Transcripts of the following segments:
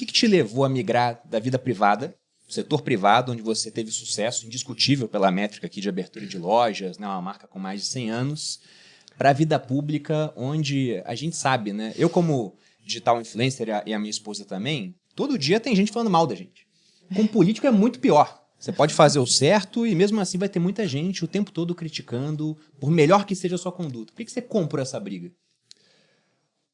que te levou a migrar da vida privada, setor privado, onde você teve sucesso indiscutível pela métrica aqui de abertura de lojas, né, uma marca com mais de 100 anos, para a vida pública, onde a gente sabe, né? Eu, como digital influencer e a minha esposa também, todo dia tem gente falando mal da gente. Com político é muito pior. Você pode fazer o certo e mesmo assim vai ter muita gente o tempo todo criticando, por melhor que seja a sua conduta. Por que você comprou essa briga?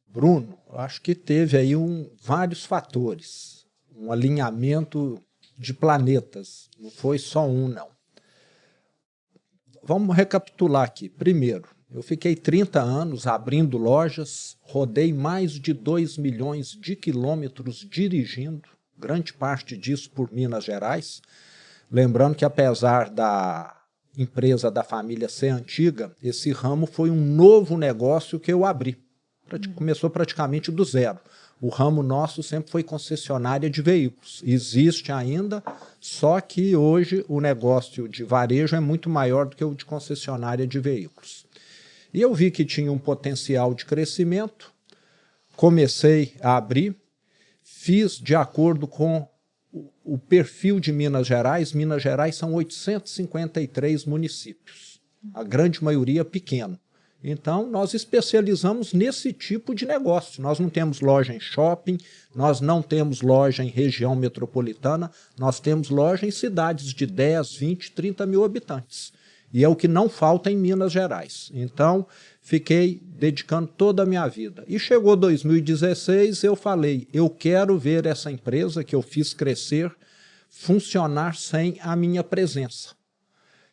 Bruno, eu acho que teve aí vários fatores. Um alinhamento de planetas. Não foi só um, não. Vamos recapitular aqui. Primeiro, eu fiquei 30 anos abrindo lojas, rodei mais de 2 milhões de quilômetros dirigindo, grande parte disso por Minas Gerais. Lembrando que apesar da empresa da família ser antiga, esse ramo foi um novo negócio que eu abri. Começou praticamente do zero. O ramo nosso sempre foi concessionária de veículos. Existe ainda, só que hoje o negócio de varejo é muito maior do que o de concessionária de veículos. E eu vi que tinha um potencial de crescimento, comecei a abrir, fiz de acordo com o perfil de Minas Gerais. Minas Gerais são 853 municípios, a grande maioria pequeno. Então, nós especializamos nesse tipo de negócio. Nós não temos loja em shopping, nós não temos loja em região metropolitana, nós temos loja em cidades de 10, 20, 30 mil habitantes. E é o que não falta em Minas Gerais. Então, fiquei dedicando toda a minha vida. E chegou 2016, eu falei, eu quero ver essa empresa que eu fiz crescer funcionar sem a minha presença.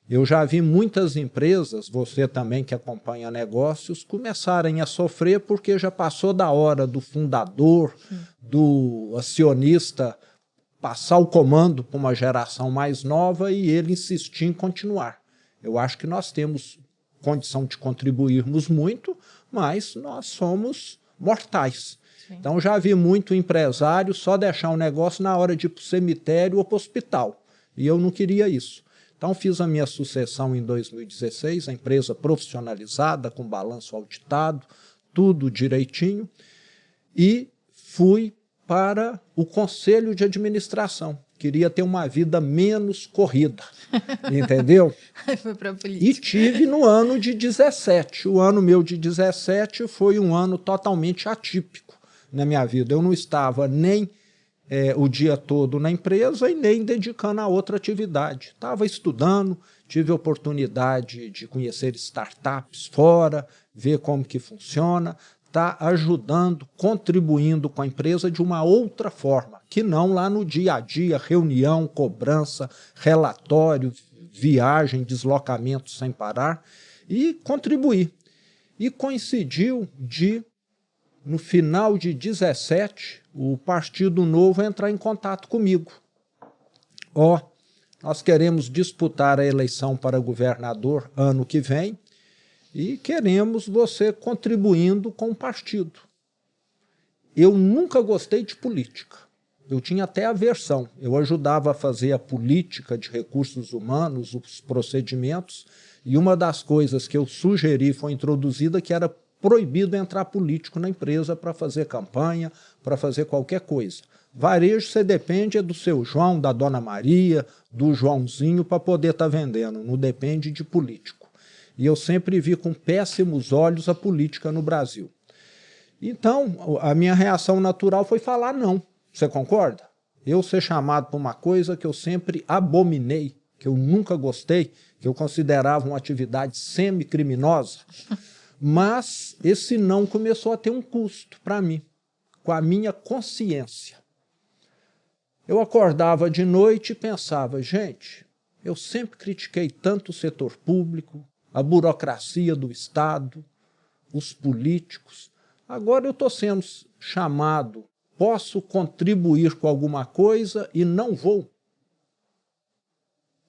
Eu já vi muitas empresas, você também que acompanha negócios, começarem a sofrer porque já passou da hora do fundador, do acionista, passar o comando para uma geração mais nova e ele insistir em continuar. Eu acho que nós temos condição de contribuirmos muito, mas nós somos mortais. Sim. Então já vi muito empresário só deixar um negócio na hora de ir para o cemitério ou para o hospital. E eu não queria isso. Então fiz a minha sucessão em 2016, a empresa profissionalizada, com balanço auditado, tudo direitinho, e fui para o conselho de administração. Queria ter uma vida menos corrida, entendeu? Foi para a política. E tive no ano de 17. O ano meu de 17 foi um ano totalmente atípico na minha vida. Eu não estava nem o dia todo na empresa e nem dedicando a outra atividade. Estava estudando, tive a oportunidade de conhecer startups fora, ver como que funciona, está ajudando, contribuindo com a empresa de uma outra forma, que não lá no dia a dia, reunião, cobrança, relatório, viagem, deslocamento sem parar, e contribuir. E coincidiu no final de 17, o Partido Novo entrar em contato comigo. Nós queremos disputar a eleição para governador ano que vem e queremos você contribuindo com o partido. Eu nunca gostei de política. Eu tinha até aversão. Eu ajudava a fazer a política de recursos humanos, os procedimentos, e uma das coisas que eu sugeri foi introduzida que era proibido entrar político na empresa para fazer campanha, para fazer qualquer coisa. Varejo você depende do seu João, da Dona Maria, do Joãozinho para poder estar vendendo, não depende de político. E eu sempre vi com péssimos olhos a política no Brasil. Então, a minha reação natural foi falar não. Você concorda? Eu ser chamado para uma coisa que eu sempre abominei, que eu nunca gostei, que eu considerava uma atividade semi-criminosa, mas esse não começou a ter um custo para mim, com a minha consciência. Eu acordava de noite e pensava, gente, eu sempre critiquei tanto o setor público, a burocracia do Estado, os políticos. Agora eu estou sendo chamado, posso contribuir com alguma coisa e não vou.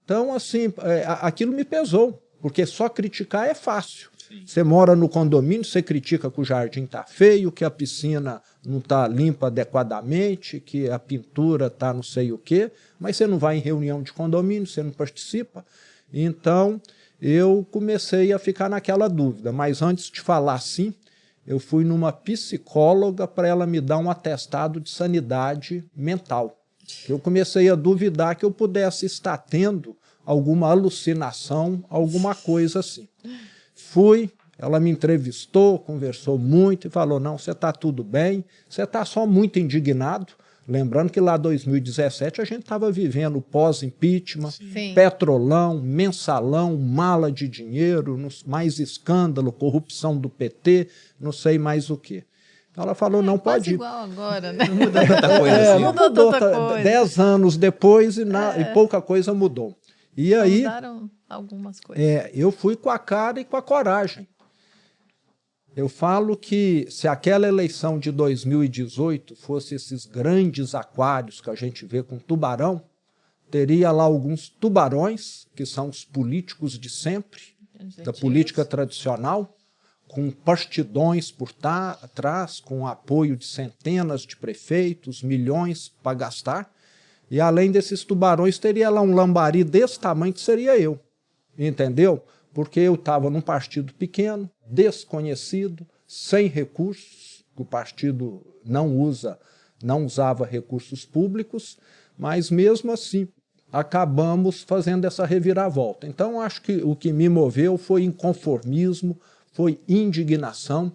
Então, assim, aquilo me pesou, porque só criticar é fácil. Você mora no condomínio, você critica que o jardim está feio, que a piscina não está limpa adequadamente, que a pintura está não sei o quê, mas você não vai em reunião de condomínio, você não participa. Então, eu comecei a ficar naquela dúvida. Mas antes de falar assim, eu fui numa psicóloga para ela me dar um atestado de sanidade mental. Eu comecei a duvidar que eu pudesse estar tendo alguma alucinação, alguma coisa assim. Fui, ela me entrevistou, conversou muito e falou, não, você está tudo bem, você está só muito indignado. Lembrando que lá em 2017 a gente estava vivendo pós-impeachment, petrolão, mensalão, mala de dinheiro, mais escândalo, corrupção do PT, não sei mais o quê. Ela falou, não pode ir. Igual agora, né? Não mudou tanta coisa assim. Mudou tanta coisa. 10 anos depois e pouca coisa mudou. E aí, mudaram algumas coisas. Eu fui com a cara e com a coragem. Eu falo que se aquela eleição de 2018 fosse esses grandes aquários que a gente vê com tubarão, teria lá alguns tubarões, que são os políticos de sempre, da política tradicional, com bastidões por atrás, com apoio de centenas de prefeitos, milhões para gastar. E além desses tubarões, teria lá um lambari desse tamanho que seria eu. Entendeu? Porque eu estava num partido pequeno, desconhecido, sem recursos, o partido não usava recursos públicos, mas mesmo assim acabamos fazendo essa reviravolta. Então acho que o que me moveu foi inconformismo, foi indignação,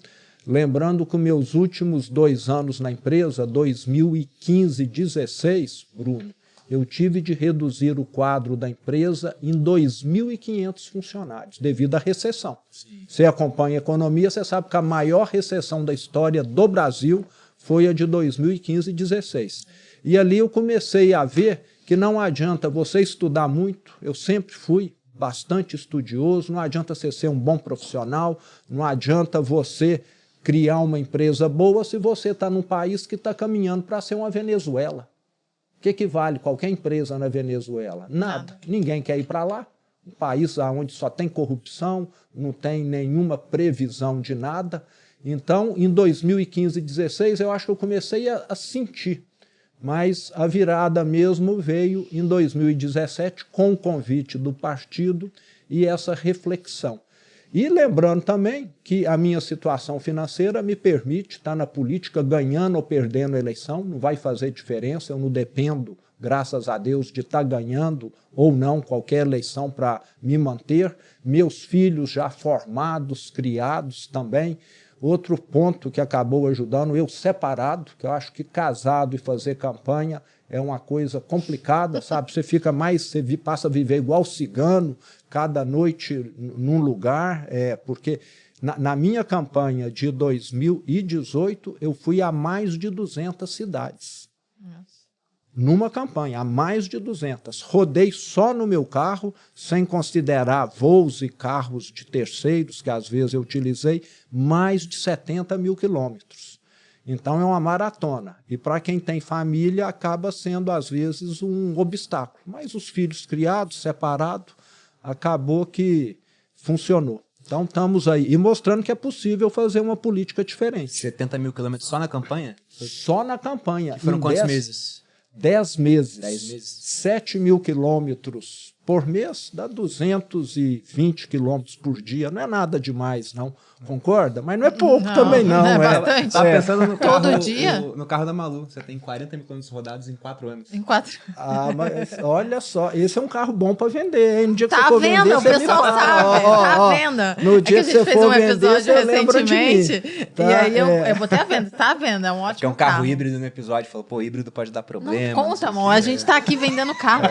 lembrando que meus últimos 2 anos na empresa, 2015 e 2016, Bruno, eu tive de reduzir o quadro da empresa em 2.500 funcionários, devido à recessão. Sim. Você acompanha a economia, você sabe que a maior recessão da história do Brasil foi a de 2015 e 2016. E ali eu comecei a ver que não adianta você estudar muito, eu sempre fui bastante estudioso, não adianta você ser um bom profissional, não adianta você criar uma empresa boa se você está num país que está caminhando para ser uma Venezuela. O que vale qualquer empresa na Venezuela? Nada. Ninguém quer ir para lá. Um país onde só tem corrupção, não tem nenhuma previsão de nada. Então, em 2015 e 2016, eu acho que eu comecei a sentir. Mas a virada mesmo veio em 2017 com o convite do partido e essa reflexão. E lembrando também que a minha situação financeira me permite estar na política ganhando ou perdendo a eleição, não vai fazer diferença, eu não dependo, graças a Deus, de estar ganhando ou não qualquer eleição para me manter. Meus filhos já formados, criados também. Outro ponto que acabou ajudando, eu separado, que eu acho que casado e fazer campanha é uma coisa complicada, sabe? Você passa a viver igual cigano, cada noite num lugar, porque na minha campanha de 2018, eu fui a mais de 200 cidades. Nossa. Numa campanha, a mais de 200. Rodei só no meu carro, sem considerar voos e carros de terceiros, que às vezes eu utilizei, mais de 70 mil quilômetros. Então é uma maratona. E para quem tem família, acaba sendo, às vezes, um obstáculo. Mas os filhos criados, separados, acabou que funcionou. Então estamos aí. E mostrando que é possível fazer uma política diferente. 70 mil quilômetros só na campanha? Só na campanha. E foram quantos meses? 10 meses. 10 meses. 7 mil quilômetros por mês, dá 220 quilômetros por dia. Não é nada demais, não. Concorda? Mas não é pouco também, não. Não é bastante. Tá pensando no carro, todo dia? No carro da Malu. Você tem 40 mil quilômetros rodados em 4 anos. Em 4 Ah, mas olha só, esse é um carro bom para vender, hein? No dia que tá você for vendo? vender, O pessoal sabe. Tá vendo? No dia que você for vender, você lembra de mim. E aí eu botei a venda. Tá vendo? É um ótimo que é um carro híbrido no episódio. Falou, pô, híbrido pode dar problema. Não conta, amor. A gente tá aqui vendendo carro.